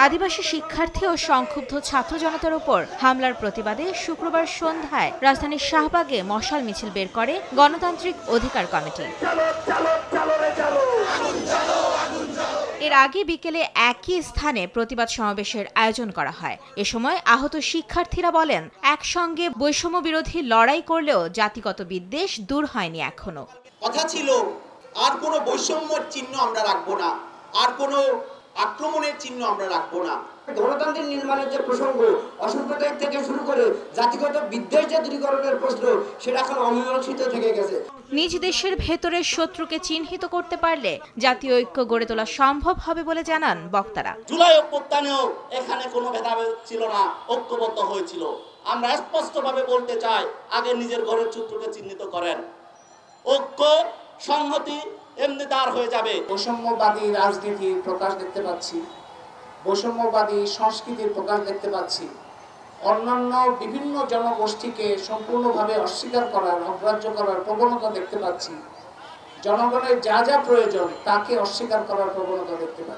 আদিবাসী শিক্ষার্থী ও সংক্ষুব্ধ ছাত্র জনতার উপর হামলার প্রতিবাদে শুক্রবার সন্ধ্যায় রাজধানীর শাহবাগে মশাল মিছিল বের করে গণতান্ত্রিক অধিকার কমিটি। এর আগে বিকেলে একই স্থানে প্রতিবাদ সমাবেশের আয়োজন করা হয়। এ সময় আহত শিক্ষার্থীরা বলেন, একসঙ্গে বৈষম্য বিরোধী লড়াই করলেও জাতিগত বিদ্বেষ দূর হয়নি এখনো। কথা ছিল আর কোনো বৈষম্যের চিহ্ন আমরা রাখবো না, আর কোনো আক্রমণের চিহ্ন আমরা রাখবো না। গণতন্ত্রের নির্মাণের যে প্রসঙ্গ, অসাম্প্রদায়িক থেকে শুরু করে জাতিগত বিদ্বেষ যে দূরীকরণের প্রশ্ন, সেটা এখন অমীমাংসিত থেকে গেছে। নিজ দেশের ভেতরের শত্রুকে চিহ্নিত করতে পারলে জাতীয় ঐক্য গড়ে তোলা সম্ভব হবে বলে জানান বক্তারা। জুলাই অভ্যুত্থানেও এখানে কোনো ভেদাভেদ ছিল না, ঐক্যবদ্ধ হয়েছিল। আমরা স্পষ্টভাবে বলতে চাই, আগে নিজের ঘরের শত্রুকে চিহ্নিত করেন, ঐক্য সংহতি এমনি দাঁড় হয়ে যাবে। বৈষম্যবাদী রাজনীতির প্রকাশ দেখতে পাচ্ছি, বৈষম্যবাদী সংস্কৃতির প্রকাশ দেখতে পাচ্ছি, অন্যান্য বিভিন্ন জনগোষ্ঠীকে সম্পূর্ণভাবে অস্বীকার করার, অগ্রাহ্য করার প্রবণতা দেখতে পাচ্ছি, জনগণের যা যা প্রয়োজন তাকে অস্বীকার করার প্রবণতা দেখতে পাচ্ছি।